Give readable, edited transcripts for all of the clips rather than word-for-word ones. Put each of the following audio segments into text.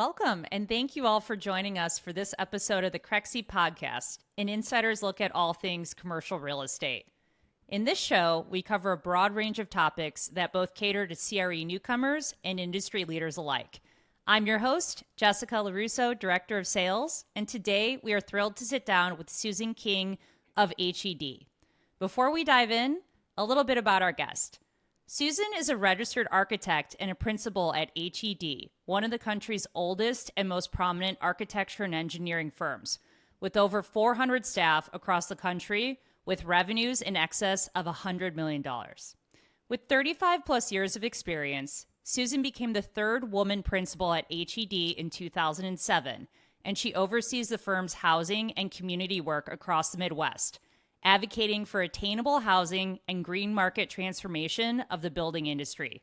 Welcome, and thank you all for joining us for this episode of the Crexi Podcast, an insider's look at all things commercial real estate. In this show, we cover a broad range of topics that both cater to CRE newcomers and industry leaders alike. I'm your host, Jessica LaRusso, Director of Sales, and today we are thrilled to sit down with Susan King of HED. Before we dive in, a little bit about our guest. Susan is a registered architect and a principal at HED, one of the country's oldest and most prominent architecture and engineering firms, with over 400 staff across the country with revenues in excess of $100 million. With 35 plus years of experience, Susan became the third woman principal at HED in 2007, and she oversees the firm's housing and community work across the Midwest, advocating for attainable housing and green market transformation of the building industry.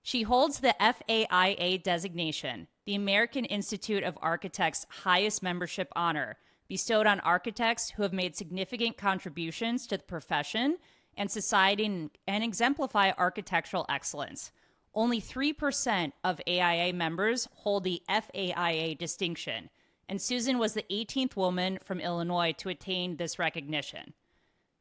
She holds the FAIA designation, the American Institute of Architects' highest membership honor, bestowed on architects who have made significant contributions to the profession and society and exemplify architectural excellence. Only 3% of AIA members hold the FAIA distinction, and Susan was the 18th woman from Illinois to attain this recognition.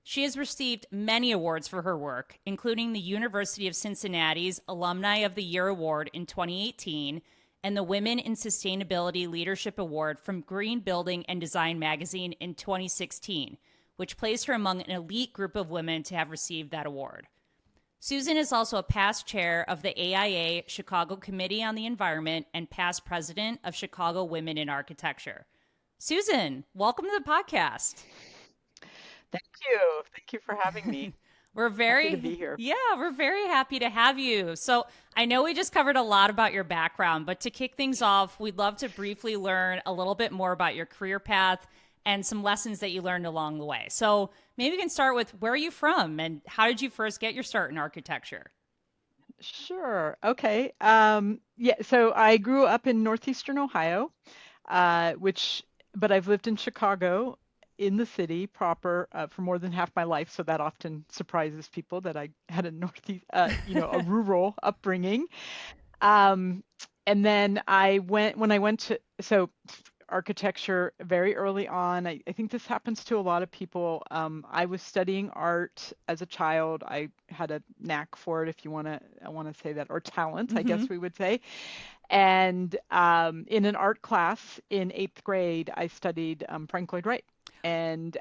She has received many awards for her work, including the University of Cincinnati's Alumni of the Year Award in 2018 and the Women in Sustainability Leadership Award from Green Building and Design magazine in 2016, which placed her among an elite group of women to have received that award. Susan is also a past chair of the AIA Chicago Committee on the Environment and past president of Chicago Women in Architecture. Susan, welcome to the podcast. Thank you. Thank you for having me. We're very happy to be here. Yeah, we're very happy to have you. So I know we just covered a lot about your background, but to kick things off, we'd love to briefly learn a little bit more about your career path and some lessons that you learned along the way. So maybe we can start with, where are you from and how did you first get your start in architecture? Sure. Okay. So I grew up in northeastern Ohio, but I've lived in Chicago in the city proper for more than half my life. So that often surprises people that I had a a rural upbringing. And then when I went to architecture very early on. I think this happens to a lot of people. I was studying art as a child. I had a knack for it, I want to say that, or talent, I guess we would say. And in an art class in 8th grade, I studied Frank Lloyd Wright. And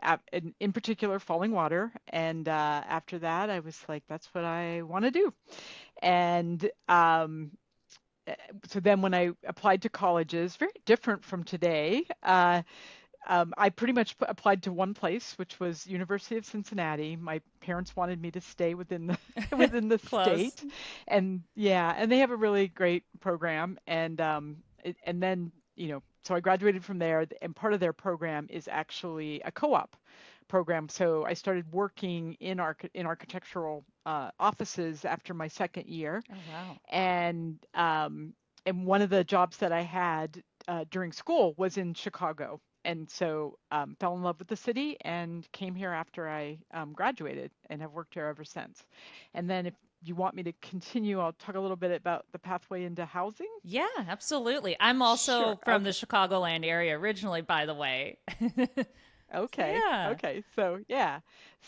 in particular, Falling Water. And after that, I was like, that's what I want to do. And so then when I applied to colleges, very different from today, I pretty much applied to one place, which was University of Cincinnati. My parents wanted me to stay within the state, and they have a really great program. And then so I graduated from there, and part of their program is actually a co-op program. So I started working in architectural offices after my second year. Oh, wow. And one of the jobs that I had during school was in Chicago. And so fell in love with the city and came here after I graduated and have worked here ever since. And then if you want me to continue, I'll talk a little bit about the pathway into housing. Yeah, absolutely. I'm also from the Chicagoland area originally, by the way. Okay. Yeah. Okay. So yeah.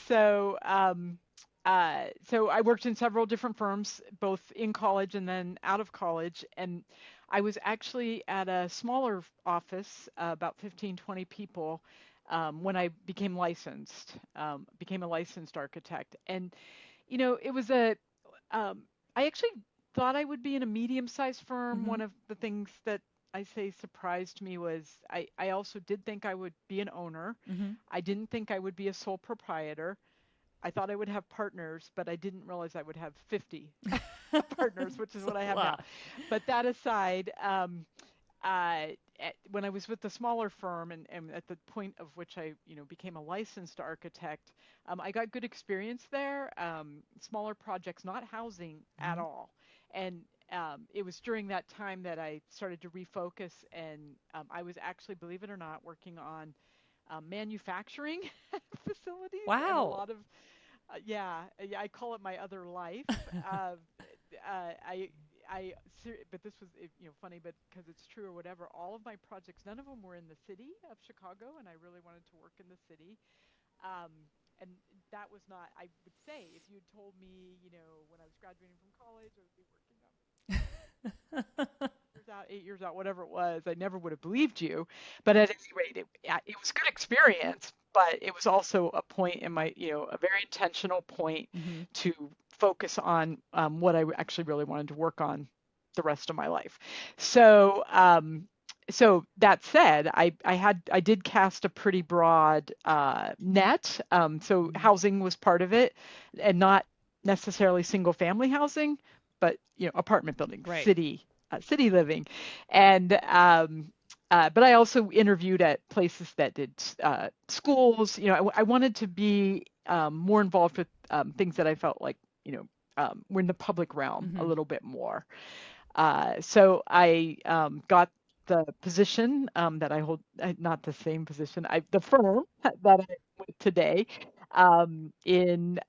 So I worked in several different firms, both in college and then out of college. And I was actually at a smaller office, about 15, 20 people, when I became a licensed architect. And, it was I actually thought I would be in a medium-sized firm. One of the things that I say surprised me was I also did think I would be an owner. I didn't think I would be a sole proprietor. I thought I would have partners, but I didn't realize I would have 50 partners, which is what I have now. But that aside, when I was with the smaller firm and at the point of which I became a licensed architect, I got good experience there. Smaller projects, not housing at all. And it was during that time that I started to refocus, and I was actually, believe it or not, working on manufacturing facilities. Wow. And a lot of, I call it my other life. but this was, funny, but because it's true or whatever, all of my projects, none of them were in the city of Chicago, and I really wanted to work in the city. Um, and that was not, I would say, if you had told me, when I was graduating from college, I would be working on years out, 8 years out, whatever it was, I never would have believed you. But at any rate, it was a good experience, but it was also a point in my, a very intentional point Mm-hmm. to focus on what I actually really wanted to work on the rest of my life. So, so that said, I did cast a pretty broad net. So Mm-hmm. housing was part of it, and not necessarily single family housing, but apartment buildings, Right. city living, and but I also interviewed at places that did schools. I wanted to be more involved with things that I felt like were in the public realm a Mm-hmm. little bit more. So I got the position that I hold, not the same position, the firm that I'm with today, in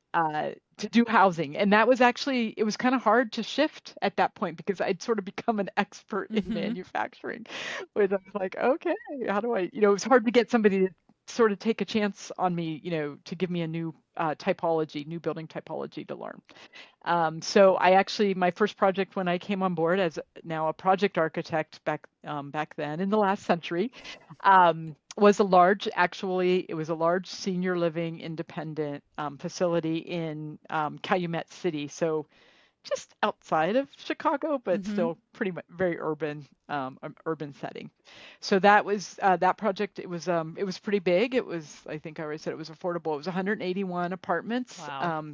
to do housing. And that was actually, it was kind of hard to shift at that point because I'd sort of become an expert in Mm-hmm. manufacturing, which I was like, okay, how do I, it was hard to get somebody to sort of take a chance on me, to give me a new new building typology to learn. So I actually, my first project when I came on board as now a project architect back then in the last century, was it was a large senior living independent facility in Calumet City. So just outside of Chicago, but Mm-hmm. still pretty much very urban setting. So that was that project. It was pretty big. It was, I think I already said, it was affordable. It was 181 apartments Wow.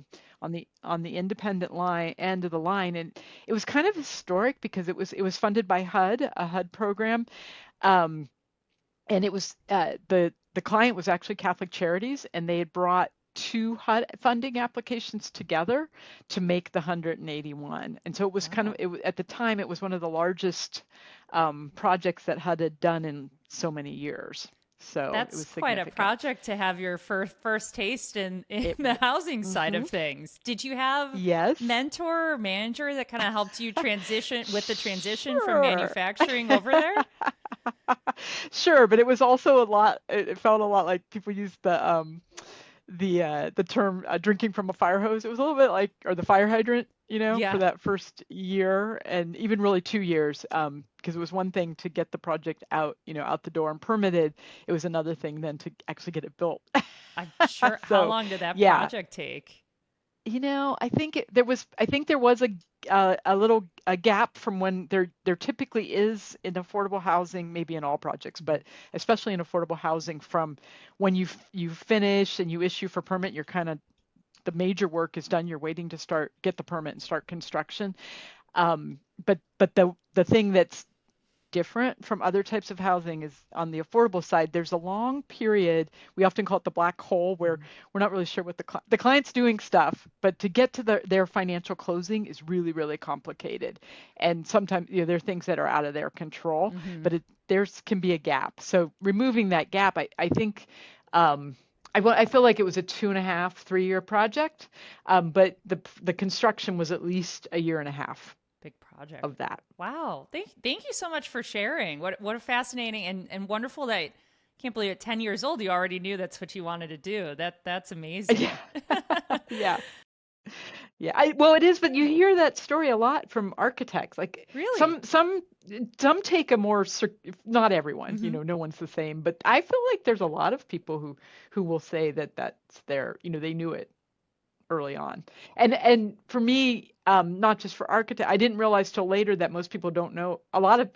on the independent line end of the line, and it was kind of historic because it was funded by HUD, a HUD program, um, and it was the client was actually Catholic Charities, and they had brought two HUD funding applications together to make the 181. And so it was Wow. at the time it was one of the largest projects that HUD had done in so many years. So it That's was quite a significant. project to have your first taste in It the housing side mm-hmm. of things. Did you have Yes. mentor or manager that kind of helped you transition with the transition from Sure. manufacturing over there? Sure, but it was also a lot. It felt a lot like people use the term drinking from a fire hose. It was a little bit like, or the fire hydrant, for Yeah. that first year and even really 2 years, because it was one thing to get the project out the door and permitted. It was another thing then to actually get it built. I'm sure. How So, long did that yeah, project take? I think there was a little a gap from when there typically is in affordable housing, maybe in all projects, but especially in affordable housing, from when you finish and you issue for permit, you're kind of, the major work is done. You're waiting to get the permit and start construction. But the thing that's different from other types of housing is on the affordable side, there's a long period. We often call it the black hole, where we're not really sure what the client's doing stuff, but to get to their financial closing is really, really complicated. And sometimes, there are things that are out of their control, Mm-hmm. but there's can be a gap. So removing that gap, I think, I feel like it was a 2.5, 3 year project, but the construction was at least a year and a half Big project. of that. Wow. Thank you so much for sharing. What a fascinating and wonderful that, can't believe at 10 years old you already knew that's what you wanted to do. That's Yeah, amazing. yeah. Yeah, well, it is, but you hear that story a lot from architects. Like Really? some take a more, not everyone, Mm-hmm. no one's the same, but I feel like there's a lot of people who will say that that's their, they knew it early on. And for me, not just for architect, I didn't realize till later that most people don't know.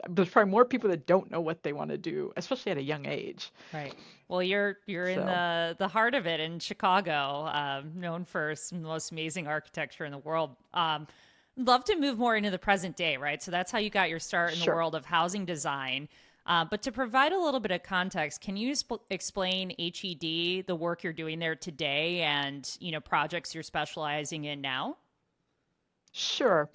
There's probably more people that don't know what they want to do, especially at a young age. Right. Well, you're in So the heart of it in Chicago, known for some of the most amazing architecture in the world. Love to move more into the present day, right? So that's how you got your start in the sure. world of housing design. But to provide a little bit of context, can you explain HED, the work you're doing there today, and projects you're specializing in now? Sure.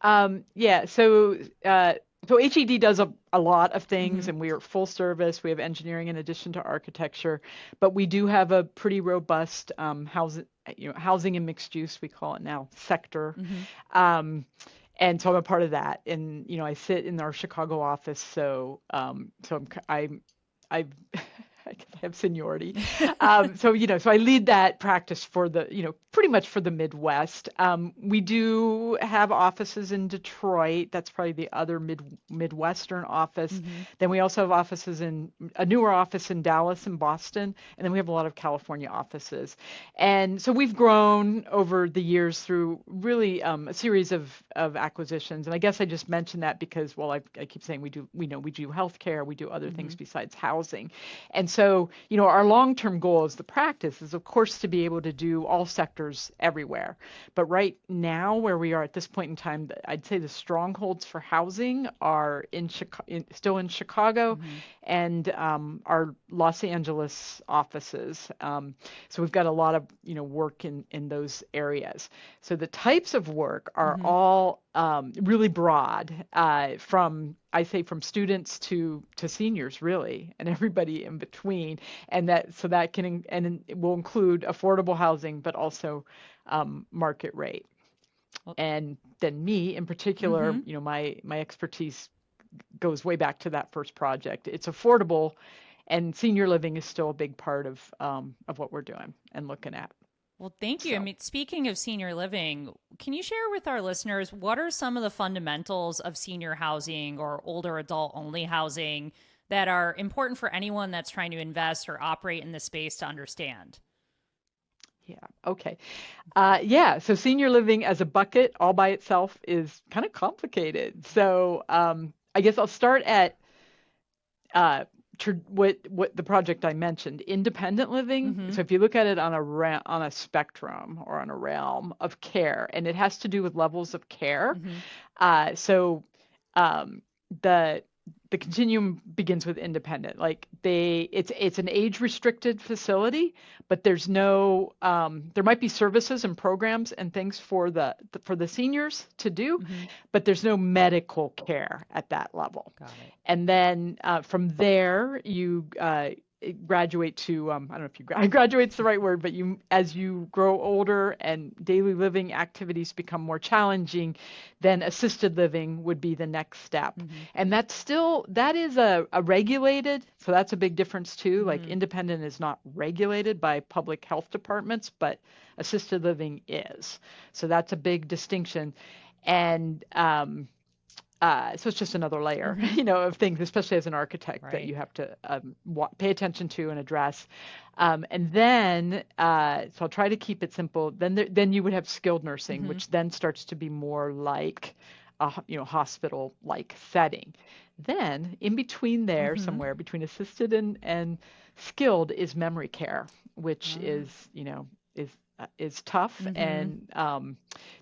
Yeah, so HED does a lot of things, Mm-hmm. and we are full service. We have engineering in addition to architecture, but we do have a pretty robust housing and mixed use, we call it now, sector. Mm-hmm. Um, And so I'm a part of that. And, I sit in our Chicago office. So I I guess I have seniority. So I lead that practice for pretty much for the Midwest. We do have offices in Detroit. That's probably the other Midwestern office. Mm-hmm. Then we also have offices a newer office in Dallas and Boston. And then we have a lot of California offices. And so we've grown over the years through really a series of acquisitions. And I guess I just mentioned that because, well, I keep saying we do healthcare, we do other Mm-hmm. things besides housing. And so, our long-term goal as the practice is, of course, to be able to do all sectors everywhere. But right now, where we are at this point in time, I'd say the strongholds for housing are still in Chicago Mm-hmm. and our Los Angeles offices. So we've got a lot of, work in those areas. So the types of work are Mm-hmm. all really broad, from students to seniors, really, and everybody in between. And that and it will include affordable housing, but also market rate. Well, And then me in particular, mm-hmm. my expertise goes way back to that first project. It's affordable, and senior living is still a big part of what we're doing and looking at. Well, thank you. I So. mean, speaking of senior living, can you share with our listeners what are some of the fundamentals of senior housing or older adult only housing that are important for anyone that's trying to invest or operate in the space to understand? Yeah. Okay. Yeah. So senior living as a bucket all by itself is kind of complicated. So I guess I'll start at what the project I mentioned, independent living. Mm-hmm. So if you look at it on a spectrum or on a realm of care, and it has to do with levels of care. Mm-hmm. So um, the the continuum begins with independent. Like it's an age restricted facility, but there's no there might be services and programs and things for the seniors to do, Mm-hmm. but there's no medical care at that level. Got it. And then from there you graduate to I don't know if graduate's the right word, but as you grow older and daily living activities become more challenging, then assisted living would be the next step. Mm-hmm. And that is a regulated, so that's a big difference too. Like Mm-hmm. independent is not regulated by public health departments, but assisted living is. So that's a big distinction. And so it's just another layer, Mm-hmm. of things, especially as an architect, that Right. you have to pay attention to and address. And then, so I'll try to keep it simple. Then you would have skilled nursing, Mm-hmm. which then starts to be more like a hospital-like setting. Then, in between there, Mm-hmm. somewhere between assisted and skilled, is memory care, which Ah. is tough, Mm-hmm. and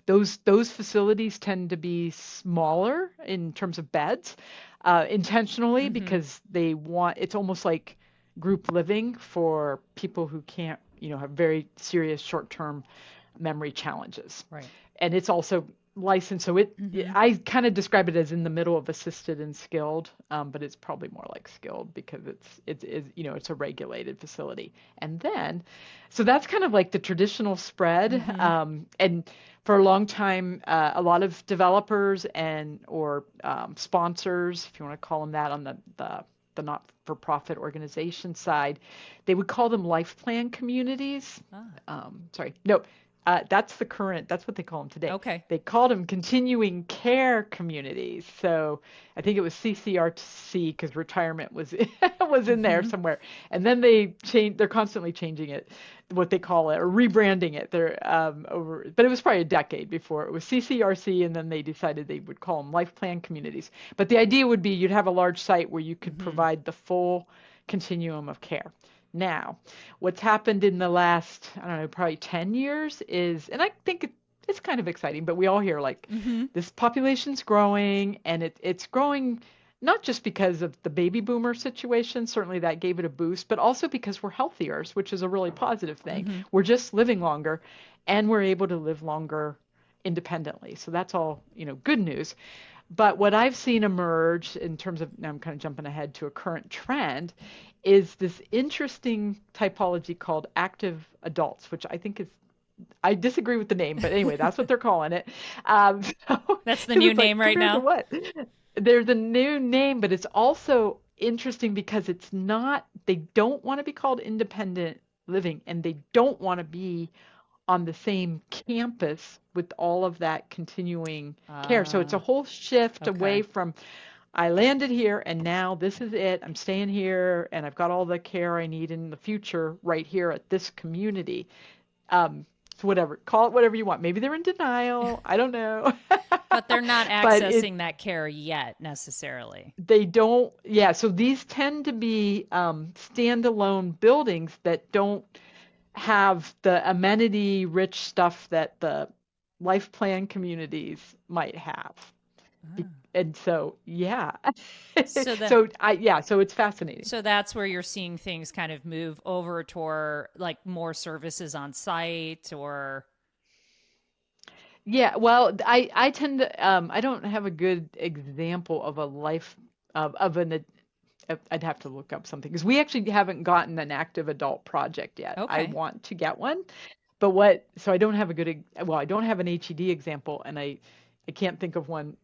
those facilities tend to be smaller in terms of beds, intentionally, Mm-hmm. because it's almost like group living for people who can't, have very serious short-term memory challenges. Right. And it's also licensed, so Mm-hmm. I kind of describe it as in the middle of assisted and skilled, but it's probably more like skilled because it's a regulated facility. And then, so that's kind of like the traditional spread. Mm-hmm. And for a long time, a lot of developers or sponsors, if you want to call them that, on the not-for-profit organization side, they would call them life plan communities. Ah. Sorry, no, that's what they call them today. Okay. They called them continuing care communities. So I think it was CCRC because retirement was was in there Mm-hmm. somewhere. And then they're constantly changing it, what they call it, or rebranding it. But it was probably a decade before it was CCRC, and then they decided they would call them life plan communities. But the idea would be you'd have a large site where you could Mm-hmm. provide the full continuum of care. Now, what's happened in the last, I don't know, probably 10 years is, and I think it's kind of exciting, but we all hear like Mm-hmm. this population's growing, and it's growing not just because of the baby boomer situation, certainly that gave it a boost, but also because we're healthier, which is a really positive thing. Mm-hmm. We're just living longer, and we're able to live longer independently. So that's all, good news. But what I've seen emerge in terms of, now I'm kind of jumping ahead to a current trend, is this interesting typology called active adults, which I think is I disagree with the name, but anyway, that's what they're calling it. So, That's the it new was like, name right compared to now. what? They're the new name, but it's also interesting because it's not, they don't want to be called independent living, and they don't want to be on the same campus with all of that continuing care. So it's a Ah, whole shift away okay. from I landed here and now this is it. I'm staying here and I've got all the care I need in the future right here at this community. Um, so whatever, call it whatever you want. Maybe they're in denial. I don't know. But they're not But it accessing that care yet necessarily. they don't, yeah. So these tend to be standalone buildings that don't have the amenity rich stuff that the life plan communities might have. Ah. And so, yeah. So the So it's fascinating. so that's where you're seeing things kind of move over toward like more services on site or Yeah, well, I tend to I don't have a good example of a life of an I'd have to look up something because we actually haven't gotten an active adult project yet. I okay. want to get one, but what, so I don't have a good, well, I don't have an HED example, and I can't think of one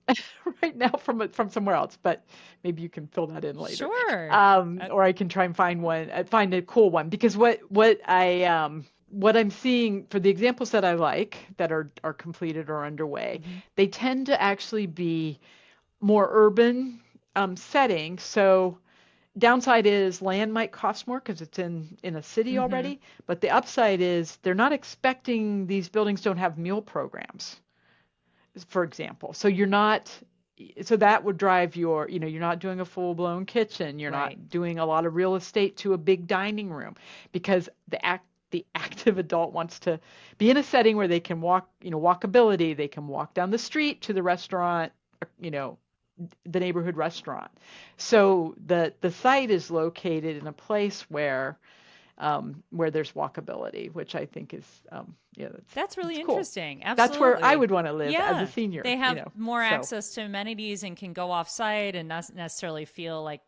right now from somewhere else, but maybe you can fill that in later. Sure. Or I can try and find one, find a cool one, because what I'm seeing for the examples that I like that are completed or underway, Mhm. they tend to actually be more urban settings. So downside is land might cost more because it's in a city Mhm. already, but the upside is they're not expecting, these buildings don't have meal programs, for example. So you're not, so that would drive your, you're not doing a full-blown kitchen, you're Right. not doing a lot of real estate to a big dining room, because the active adult wants to be in a setting where they can walk, walkability, they can walk down the street to the restaurant, you know, the neighborhood restaurant. So the site is located in a place where there's walkability, which I think is yeah, That's really it's cool. interesting. That's where I Absolutely. would want to live as a Yeah. senior, They have more So access to amenities and can go off site and not necessarily feel like,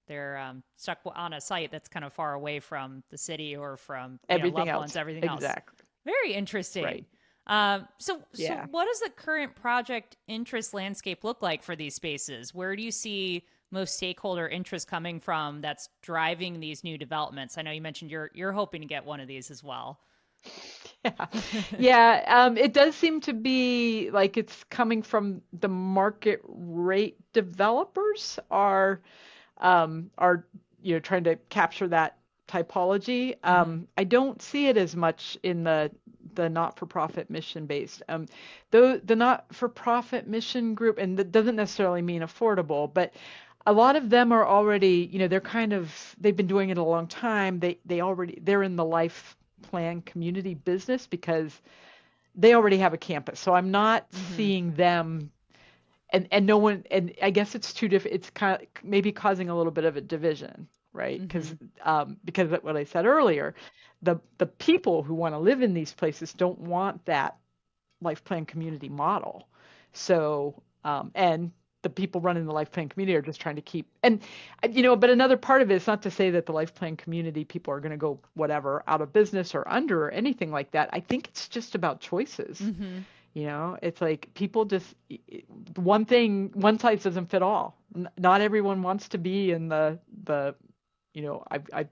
they're stuck on a site that's kind of far away from the city or from, everything loved ones, else. everything else. Exactly. Very interesting. Right. So Yeah. what does the current project interest landscape look like for these spaces? Where do you see most stakeholder interest coming from that's driving these new developments? I know you mentioned you're hoping to get one of these as well. Yeah. Yeah. It does seem to be like it's coming from the market rate developers are trying to capture that typology. Hmm. I don't see it as much in the not-for-profit mission based. Though the not-for-profit mission group, and that doesn't necessarily mean affordable, but a lot of them are already, they've been doing it a long time. They're in the life plan community business because they already have a campus. So I'm not Hmm. seeing them, and no one, and I guess it's two different, it's kind of maybe causing a little bit of a division, right? Hmm. Because of what I said earlier, the people who want to live in these places don't want that life plan community model. So, and the people running the life plan community are just trying to keep, and but another part of it is not to say that the life plan community people are going to go whatever out of business or under or anything like that. I think it's just about choices. Hmm. It's like people just, one size doesn't fit all. Not everyone wants to be in I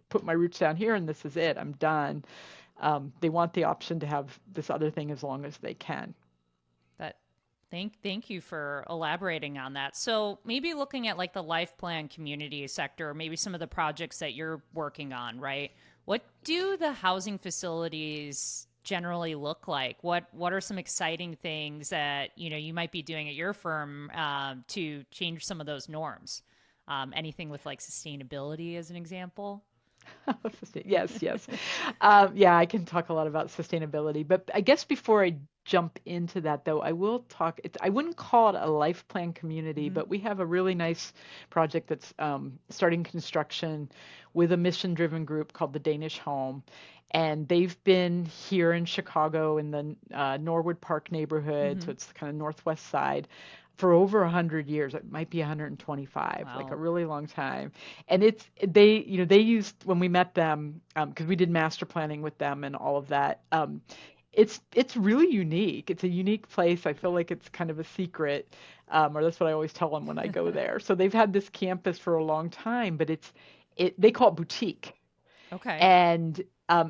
put my roots down here and this is it. I'm done. They want the option to have this other thing as long as they can. That thank you for elaborating on that. So maybe looking at like the life plan community sector, or maybe some of the projects that you're working on, right? What do the housing facilities generally look like? What are some exciting things that you might be doing at your firm to change some of those norms? Anything with like sustainability as an example? Yes, yes. Yeah, I can talk a lot about sustainability, but I guess before I jump into that, though, I will talk. I wouldn't call it a life plan community, Hmm. but we have a really nice project that's starting construction with a mission-driven group called the Danish Home, And they've been here in Chicago in the Norwood Park neighborhood, so it's kind of northwest side, for over 100 years. It might be 125, like a Wow. really long time. And they used, when we met them, because we did master planning with them and all of that. It's really unique. It's a unique place. I feel like it's kind of a secret, or that's what I always tell them when I go there. So they've had this campus for a long time, but they call it boutique. Okay. And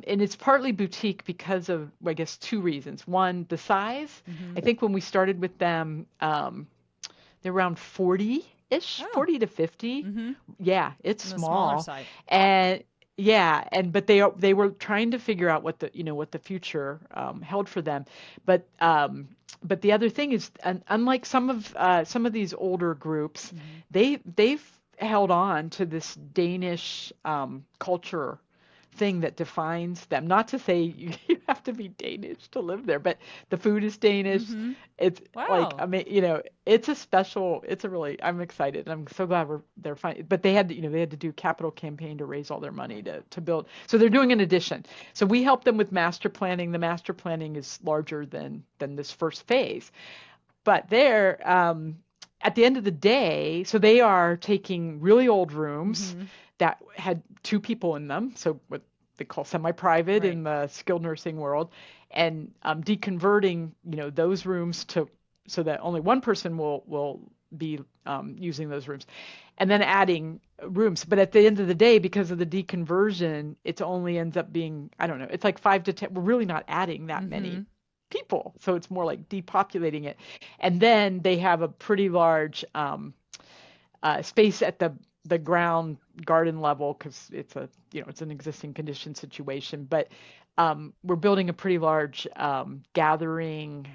it's partly boutique because of, I guess, two reasons. One, the size. Mm-hmm. I think when we started with them, they're around 40-ish, Oh. 40 to 50. Mm-hmm. Yeah, it's On the smaller small. side. And yeah, but they were trying to figure out what the future held for them. But the other thing is, unlike some of these older groups, Mm-hmm. they've held on to this Danish culture thing that defines them. Not to say you have to be Danish to live there, but the food is Danish. Mm-hmm. It's like, Wow. I mean, it's a really, I'm excited. I'm so glad they're fine. But they had to do capital campaign to raise all their money to build. So they're doing an addition. So we help them with master planning. The master planning is larger than this first phase. But at the end of the day, so they are taking really old rooms Mm-hmm. that had two people in them, so what they call semi-private Right. in the skilled nursing world, and deconverting, those rooms so that only one person will be using those rooms, and then adding rooms. But at the end of the day, because of the deconversion, it only ends up being, I don't know, it's like 5 to 10. We're really not adding that Mm-hmm. many people, so it's more like depopulating it. And then they have a pretty large space at the ground garden level, because it's an existing condition situation. But we're building a pretty large gathering.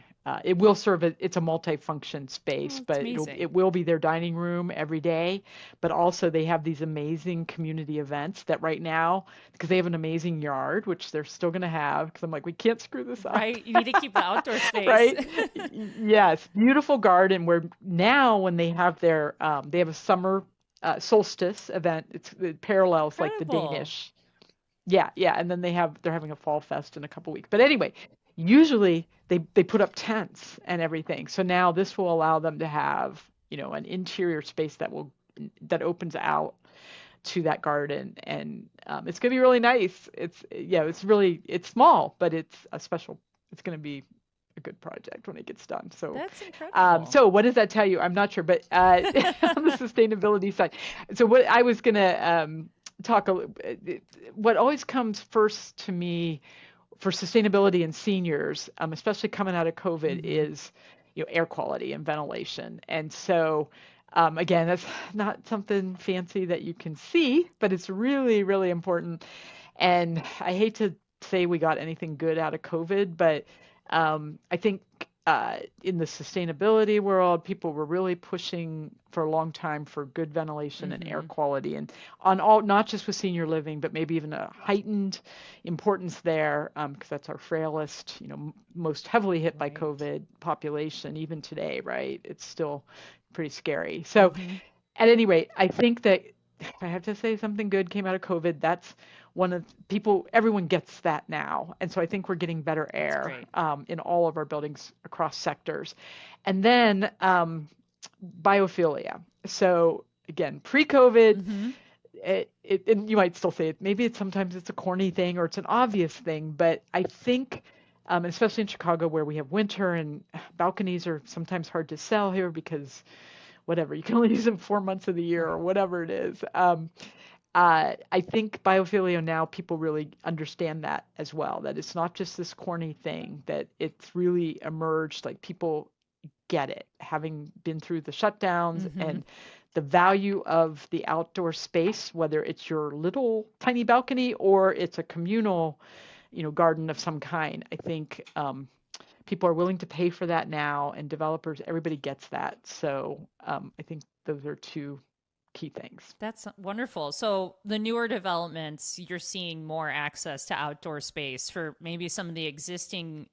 It will serve it's a multi-function Oh, space, it's but amazing. it will be their dining room every day. But also they have these amazing community events that right now, because they have an amazing yard, which they're still going to have, because I'm like, we can't screw this up. Right. You need to keep the outdoor space. Right? Yes, beautiful garden where now when they have a summer solstice event. It parallels like the Incredible. Danish. Yeah, yeah, and then they're having a fall fest in a couple weeks. But anyway, usually they put up tents and everything. So now this will allow them to have, an interior space that opens out to that garden, and it's going to be really nice. It's small, but it's going to be a good project when it gets done. So, That's incredible. so what does that tell you? I'm not sure, but on the sustainability side. So what I was going to what always comes first to me for sustainability in seniors, especially coming out of COVID, Mm-hmm. is air quality and ventilation. And so again, that's not something fancy that you can see, but it's really, really important. And I hate to say we got anything good out of COVID, but I think in the sustainability world, people were really pushing for a long time for good ventilation and air Mm-hmm. quality, and on all, not just with senior living, but maybe even a heightened importance there, because that's our frailest, most heavily hit by Right. COVID population, even today, right? It's still pretty scary. So Mm-hmm. at any rate, I think that if I have to say something good came out of COVID, that's one of everyone gets that now. And so I think we're getting better That's air great. in all of our buildings across sectors. And then biophilia. So again, pre-COVID, Mm-hmm. and you might still say it, maybe sometimes it's a corny thing or it's an obvious thing, but I think, especially in Chicago where we have winter and balconies are sometimes hard to sell here because whatever, you can only use them 4 months of the year or Right. whatever it is. I think biophilia now people really understand that as well, that it's not just this corny thing, that it's really emerged, like people get it, having been through the shutdowns Mm-hmm. and the value of the outdoor space, whether it's your little tiny balcony or it's a communal, garden of some kind. I think people are willing to pay for that now, and developers, everybody gets that. So I think those are two key things. That's wonderful. So the newer developments, you're seeing more access to outdoor space for maybe some of the existing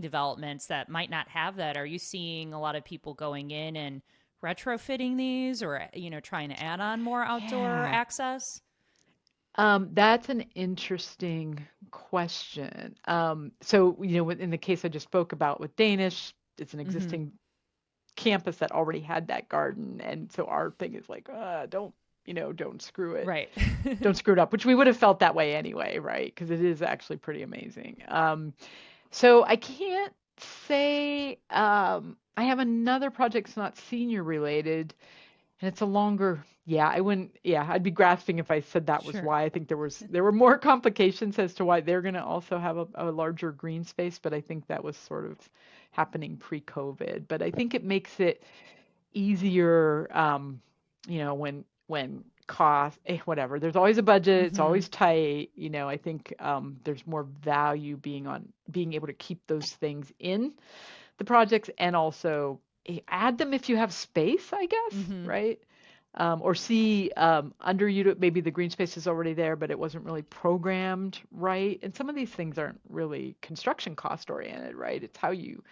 developments that might not have that. Are you seeing a lot of people going in and retrofitting these or, trying to add on more outdoor Yeah. access? That's an interesting question. So, in the case I just spoke about with Danish, it's an Hmm. existing campus that already had that garden. And so our thing is like, don't screw it. Right. Don't screw it up, which we would have felt that way anyway, right? Because it is actually pretty amazing. So I can't say, I have another project that's not senior related. And it's a longer, yeah, I wouldn't, yeah, I'd be grasping if I said that was Sure. why. I think there were more complications as to why they're going to also have a larger green space, but I think that was sort of happening pre-COVID. But I think it makes it easier, when cost, whatever. There's always a budget. It's Hmm. always tight. I think there's more value being able to keep those things in the projects and also add them if you have space, I guess, Hmm. right? Or see maybe the green space is already there, but it wasn't really programmed right. And some of these things aren't really construction cost oriented, right? It's how you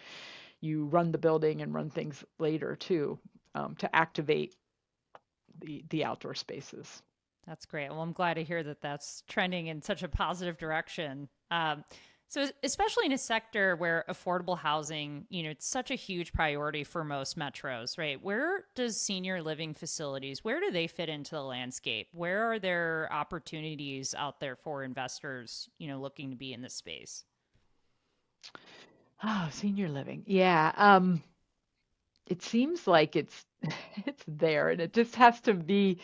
run the building and run things later too, to activate the outdoor spaces. That's great. Well, I'm glad to hear that that's trending in such a positive direction. So, especially in a sector where affordable housing, it's such a huge priority for most metros, right? Where does senior living facilities, where do they fit into the landscape? Where are there opportunities out there for investors, looking to be in this space? Oh, senior living. Yeah. It seems like it's it's there and it just has to be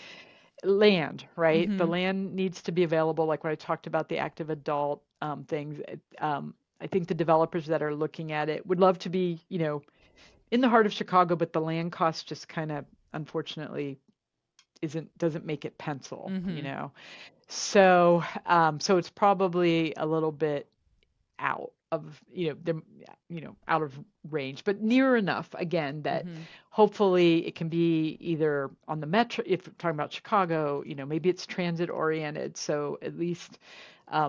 land, right? The Mm-hmm. land needs to be available, like what I talked about, the active adult things. I think the developers that are looking at it would love to be, in the heart of Chicago, but the land cost just kind of, unfortunately, doesn't make it pencil. Mm-hmm. So it's probably a little bit out of out of range, but near enough again that Mm-hmm. hopefully it can be either on the metro, if we're talking about Chicago, maybe it's transit oriented, so at least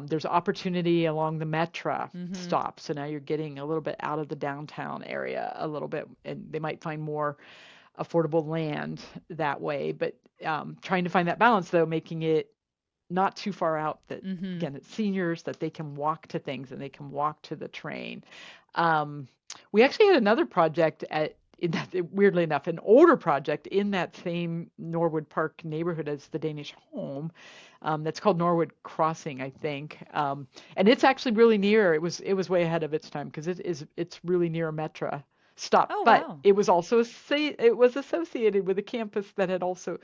there's opportunity along the metro Mm-hmm. stop, so now you're getting a little bit out of the downtown area a little bit, and they might find more affordable land that way, but trying to find that balance though, making it not too far out that Mm-hmm. again it's seniors that they can walk to things and they can walk to the train. um, we actually had another project in that, weirdly enough, an older project in that same Norwood Park neighborhood as the Danish home, that's called Norwood Crossing, I think, and it's actually really near. It was way ahead of its time because it's really near a metro stop, Oh, but wow. it was associated with a campus that had also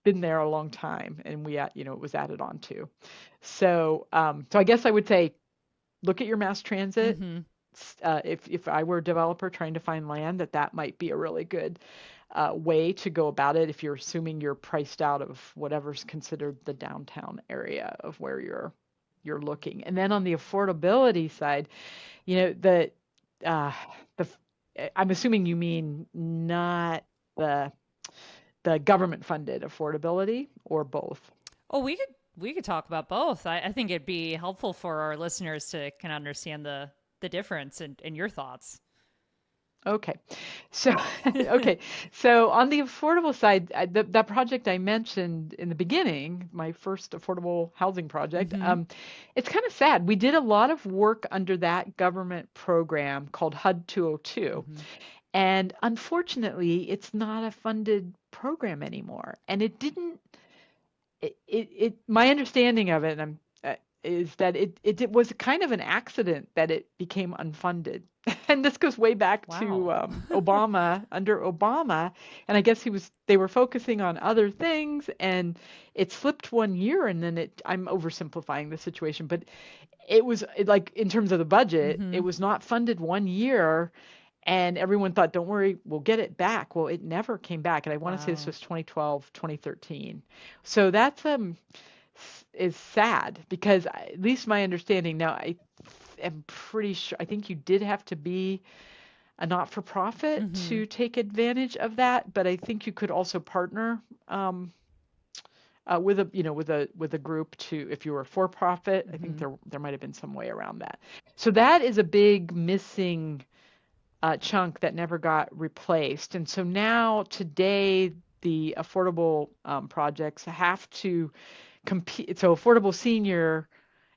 been there a long time, and it was added on to. So I guess I would say look at your mass transit. Mm-hmm. If I were a developer trying to find land, that might be a really good way to go about it if you're assuming you're priced out of whatever's considered the downtown area of where you're looking. And then on the affordability side, you know, the uh, the I'm assuming you mean not the the government funded affordability or both. Oh, we could talk about both. I think it'd be helpful for our listeners to kind of understand the difference and your thoughts. Okay. So, okay. So on the affordable side, that project I mentioned in the beginning, my first affordable housing project, Mm-hmm. it's kind of sad. We did a lot of work under that government program called HUD 202. Mm-hmm. And unfortunately, it's not a funded program anymore. And my understanding of it, is that it was kind of an accident that it became unfunded. And this goes way back Wow. to Obama, under Obama, and I guess they were focusing on other things, and it slipped one year, and then I'm oversimplifying the situation, but like in terms of the budget, Mm-hmm. it was not funded one year, and everyone thought, don't worry, we'll get it back. Well, it never came back, and I want to say this Wow. was 2012, 2013. So that's is sad because at least my understanding now, I am pretty sure, I think you did have to be a not-for-profit Mm-hmm. to take advantage of that, but I think you could also partner with a group to, if you were for profit. I think Mm-hmm. there might have been some way around that. So that is a big missing chunk that never got replaced. And so now today the affordable projects have to compete. So affordable senior,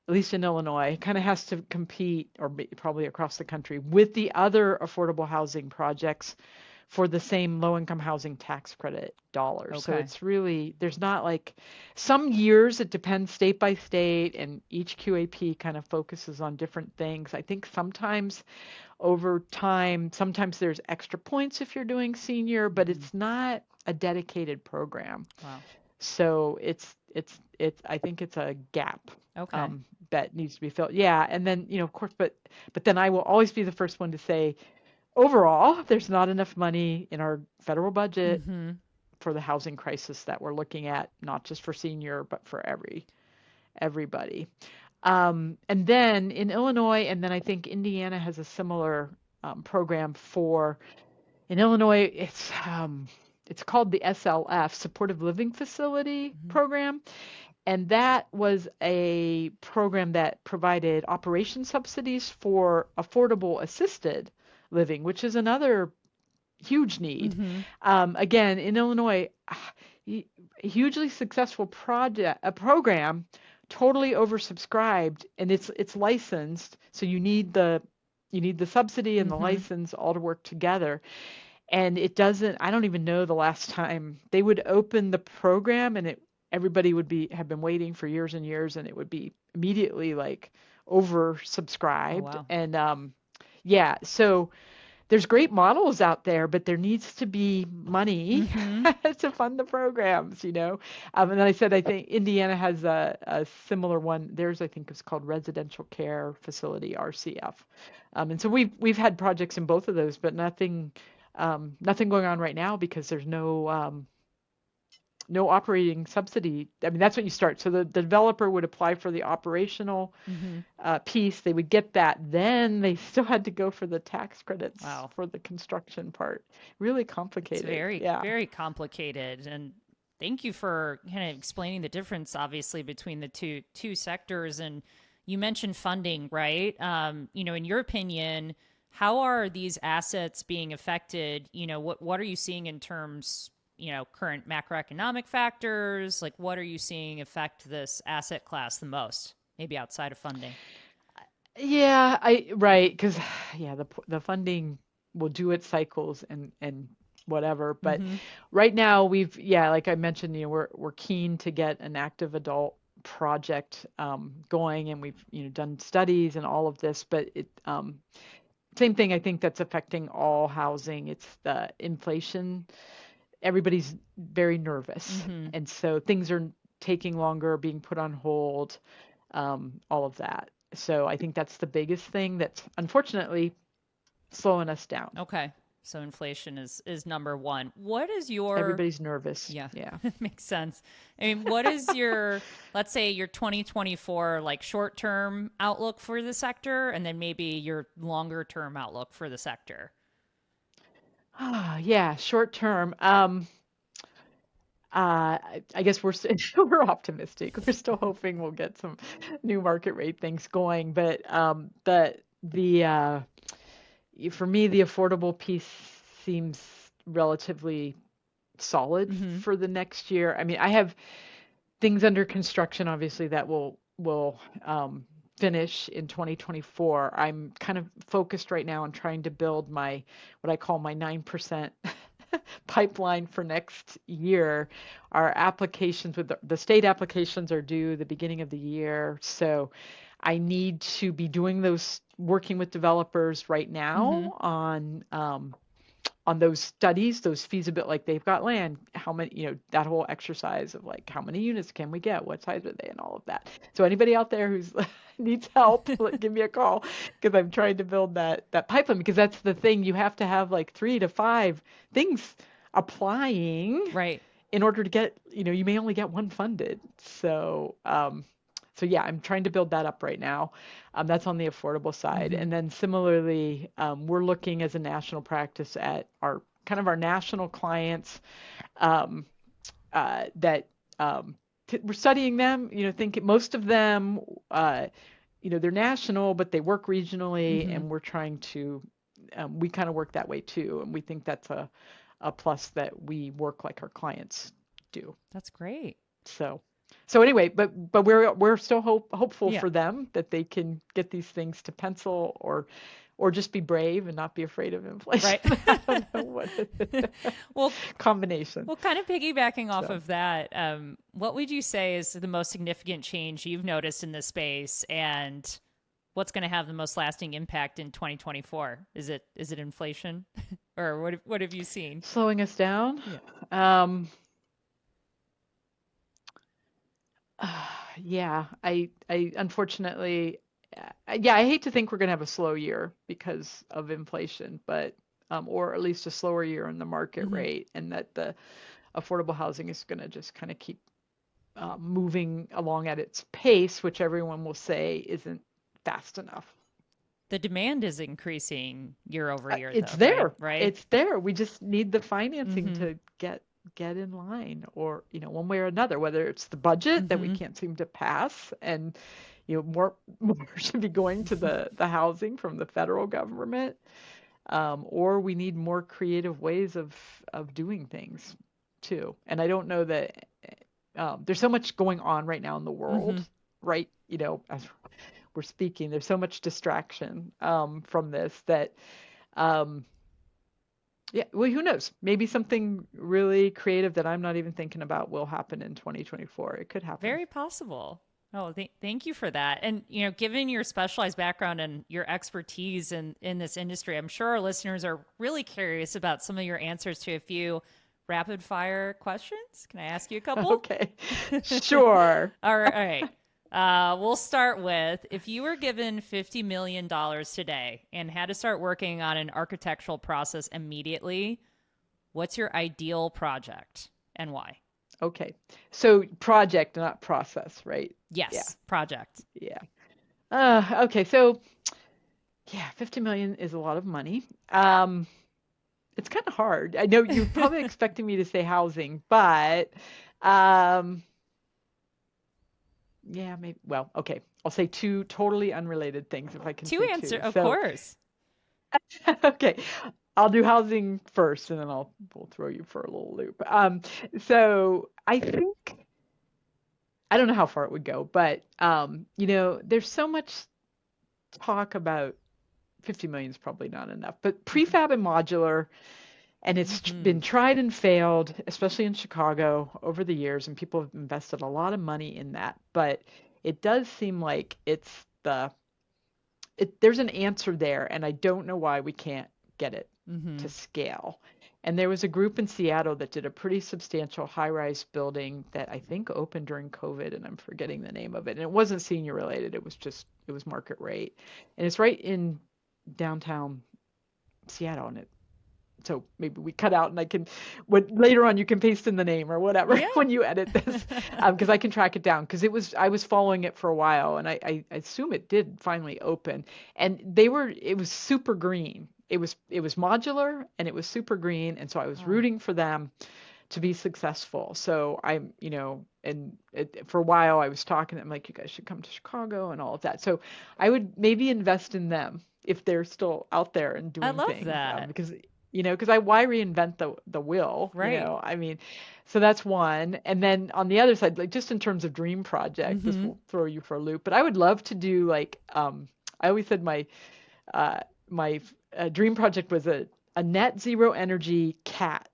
at least in Illinois, kind of has to compete, or probably across the country, with the other affordable housing projects for the same low-income housing tax credit dollars. So Okay. it's really, there's not like, some years it depends state by state, and each QAP kind of focuses on different things. I think sometimes over time, sometimes there's extra points if you're doing senior, but Hmm. it's not a dedicated program. Wow. So it's I think it's a gap Okay. that needs to be filled. Yeah, and then, of course, but then I will always be the first one to say, overall, there's not enough money in our federal budget Hmm. for the housing crisis that we're looking at, not just for senior, but for everybody. And then in Illinois, and then I think Indiana has a similar program for. In Illinois, it's called the SLF, Supportive Living Facility Hmm. Program, and that was a program that provided operation subsidies for affordable assisted living, which is another huge need. Hmm. Again, in Illinois, hugely successful project, a program, totally oversubscribed, and it's licensed, so you need the subsidy and the Hmm. license all to work together. And it doesn't, I don't even know the last time they would open the program, and everybody would have been waiting for years and years, and it would be immediately like Oh, oversubscribed. wow. And yeah, so there's great models out there, but there needs to be money Hmm. to fund the programs. And then I said, I think Indiana has a similar one. Theirs, I think, is called Residential Care Facility, RCF. And so we've had projects in both of those, but nothing going on right now because there's no operating subsidy. I mean, that's what you start. So the developer would apply for the operational Hmm. piece. They would get that. Then they still had to go for the tax credits Wow. for the construction part. Really It's complicated. very, Yeah. very complicated. And thank you for kind of explaining the difference, obviously, between the two sectors. And you mentioned funding, right? In your opinion, how are these assets being affected? What are you seeing in terms, current macroeconomic factors? Like, what are you seeing affect this asset class the most? Maybe outside of funding. Yeah, right, because yeah, the funding will do its cycles and whatever. But Mm-hmm. right now yeah, like I mentioned, we're keen to get an active adult project going, and we've done studies and all of this. But same thing, I think that's affecting all housing. It's the inflation. Everybody's very nervous, Mm-hmm. and so things are taking longer, being put on hold, all of that. So I think that's the biggest thing that's unfortunately slowing us down. Okay. So inflation is number one. What is your Everybody's nervous. Yeah, Yeah. makes sense. I mean, what is your, let's say, your 2024 like short term outlook for the sector, and then maybe your longer term outlook for the sector? Yeah, short term. I guess we're optimistic. We're still hoping we'll get some new market rate things going, but for me, the affordable piece seems relatively solid Mm-hmm. for the next year. I mean, I have things under construction, obviously, that will finish in 2024. I'm kind of focused right now on trying to build what I call my 9% pipeline for next year. Our applications with the state applications are due the beginning of the year, so I need to be doing those, working with developers right Mm-hmm. now on those studies, those feasibility, like they've got land, how many, that whole exercise of like how many units can we get, what size are they, and all of that. So anybody out there who's needs help, give me a call, because I'm trying to build that pipeline, because that's the thing, you have to have like 3 to 5 things applying Right. in order to get, you may only get one funded. So yeah, I'm trying to build that up right now. That's on the affordable side. Mm-hmm. And then similarly, we're looking as a national practice at our national clients, um, that we're studying them. Think most of them, they're national, but they work regionally, Mm-hmm. and we're trying to, we kind of work that way too, and we think that's a plus that we work like our clients do. That's great. So. So anyway, but we're still hopeful Yeah. for them that they can get these things to pencil, or just be brave and not be afraid of inflation. Right. I don't know what Well, combination. well, kind of piggybacking off So of that, what would you say is the most significant change you've noticed in this space, and what's going to have the most lasting impact in 2024? Is it inflation, or what have you seen? slowing us down. Yeah. Um, yeah, I unfortunately, yeah, I hate to think we're going to have a slow year because of inflation, but or at least a slower year in the market Hmm. rate, and that the affordable housing is going to just kind of keep moving along at its pace, which everyone will say isn't fast enough. The demand is increasing year over year, It's though, right? there. Right. It's there. We just need the financing Mm-hmm. to get in line, or one way or another, whether it's the budget that we Mm-hmm. can't seem to pass, and more more should be going to the housing from the federal government, or we need more creative ways of doing things too. And I don't know that there's so much going on right now in the Mm-hmm. world, right? As we're speaking, there's so much distraction from this that um, yeah, well, who knows? Maybe something really creative that I'm not even thinking about will happen in 2024. It could happen. Very possible. Oh, thank you for that. And given your specialized background and your expertise in this industry, I'm sure our listeners are really curious about some of your answers to a few rapid fire questions. Can I ask you a couple? Okay, sure. All right. We'll start with, if you were given $50 million today and had to start working on an architectural process immediately, what's your ideal project and why? Okay, so project, not process, right? Yeah, Yes, project. yeah. Okay, so yeah, 50 million is a lot of money. It's kind of hard. I know you're probably expecting me to say housing, but um, yeah, maybe. Well, okay, I'll say two totally unrelated things if I can Two say answer, two. of So, course. okay, I'll do housing first, and then we'll throw you for a little loop. So I think I don't know how far it would go, but there's so much talk about 50 million is probably not enough, but prefab and modular, and it's Mm-hmm. been tried and failed, especially in Chicago over the years, and people have invested a lot of money in that. But it does seem like there's an answer there, and I don't know why we can't get it Mm-hmm. to scale. And there was a group in Seattle that did a pretty substantial high-rise building that I think opened during COVID, and I'm forgetting the name of it. And it wasn't senior related, it was market rate. And it's right in downtown Seattle, and so maybe we cut out, and I can, later on you can paste in the name or whatever Yeah. when you edit this, because I can track it down, because I was following it for a while, and I assume it did finally open, and it was super green. It was modular, and it was super green, and so I was Oh, rooting for them to be successful. So for a while I was talking to them like, you guys should come to Chicago and all of that. So I would maybe invest in them if they're still out there and I doing love things, that. because why reinvent the wheel, Right. I mean, so that's one. And then on the other side, like just in terms of dream project, this Mm-hmm. will throw you for a loop, but I would love to do like, I always said uh, my dream project was a net zero energy cat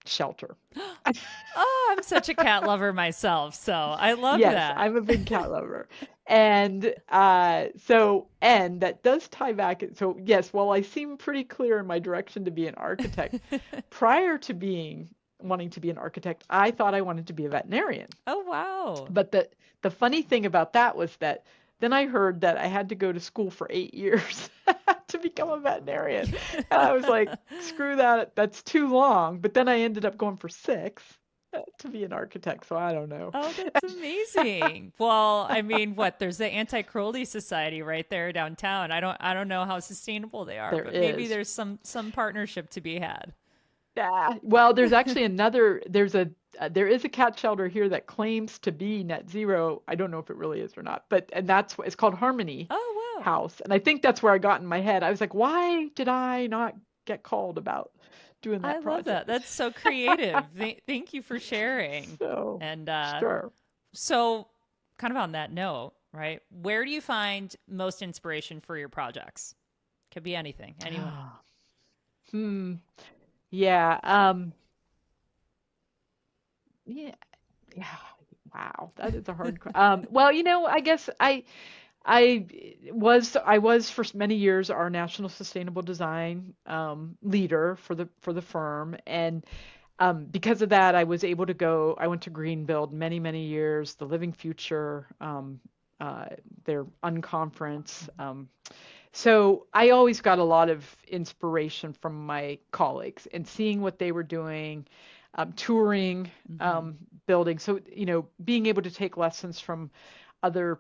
shelter. Oh, I'm such a cat lover myself, so I love Yes, that. I'm a big cat lover. And and that does tie back. So, yes, while I seem pretty clear in my direction to be an architect, prior to wanting to be an architect, I thought I wanted to be a veterinarian. Oh, wow. But the funny thing about that was that then I heard that I had to go to school for 8 years to become a veterinarian. And I was like, screw that, that's too long. But then I ended up going for 6 to be an architect. So I don't know. Oh, that's amazing. Well, I mean, what? There's the Anti-Cruelty Society right there downtown. I don't know how sustainable they are, There but maybe is. there's some partnership to be had. Well, there's actually there is a cat shelter here that claims to be net zero. I don't know if it really is or not, and it's called Harmony Oh, wow. House. And I think that's where I got in my head. I was like, why did I not get called about doing I that love that. project? That's so creative. Thank you for sharing. So, And sure. So kind of on that note, right? Where do you find most inspiration for your projects? Could be anything, anyone. Hmm. Yeah. Yeah. Yeah. Wow. That is a hard. Well, I guess I was for many years our national sustainable design leader for the firm, and because of that, I was able to go. I went to Greenbuild many years, the Living Future, uh, their unconference. So I always got a lot of inspiration from my colleagues and seeing what they were doing, touring Mm-hmm. buildings. So, being able to take lessons from other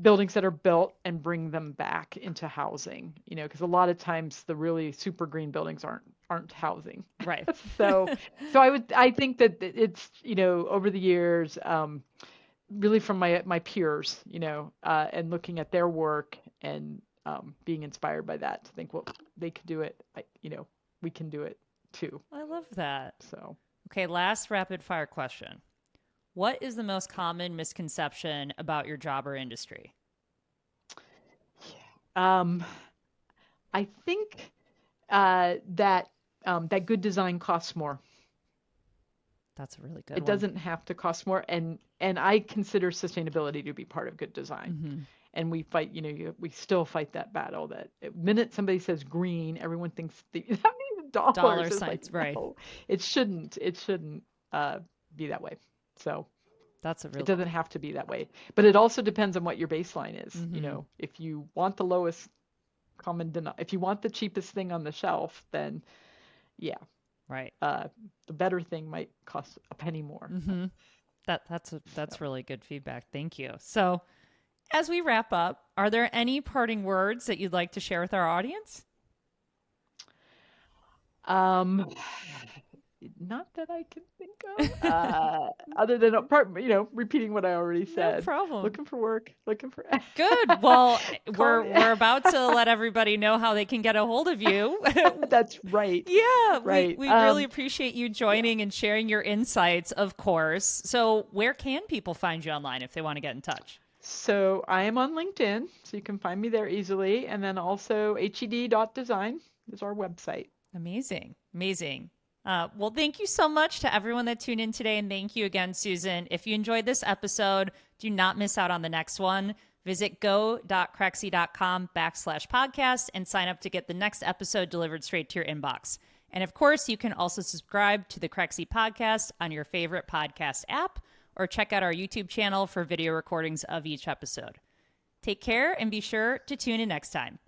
buildings that are built and bring them back into housing, because a lot of times the really super green buildings aren't housing. Right. So I think that it's, over the years, really from my peers, and looking at their work and being inspired by that to think, well, they could do it. We can do it too. I love that. So, Okay, last rapid fire question. What is the most common misconception about your job or industry? um, I think that good design costs more. That's a really good It one. doesn't have to cost more, and I consider sustainability to be part of good design. Mm-hmm. And we fight, we still fight that battle. That the minute somebody says green, everyone thinks that means dollars. Dollar It's like, signs, right. no, it shouldn't. It shouldn't be that way. So That's a it real. doesn't have to be that way. But it also depends on what your baseline is. Mm-hmm. If you want the lowest if you want the cheapest thing on the shelf, then yeah, Right. the better thing might cost a penny more. Mm-hmm. That's So. really good feedback. Thank you. So, as we wrap up, are there any parting words that you'd like to share with our audience? Um, Not that I can think of, other than repeating what I already No said. problem. Looking for work, looking for Good. Well, call we're about to let everybody know how they can get a hold of you. That's right, Yeah, we right. we really appreciate you Yeah. joining and sharing your insights, of course. So, where can people find you online if they want to get in touch? So I am on LinkedIn, so you can find me there easily, and then also hed.design is our website. Amazing. Amazing. Well, thank you so much to everyone that tuned in today. And thank you again, Susan. If you enjoyed this episode, do not miss out on the next one. Visit go.crexi.com/podcast and sign up to get the next episode delivered straight to your inbox. And of course, you can also subscribe to the Crexi Podcast on your favorite podcast app or check out our YouTube channel for video recordings of each episode. Take care and be sure to tune in next time.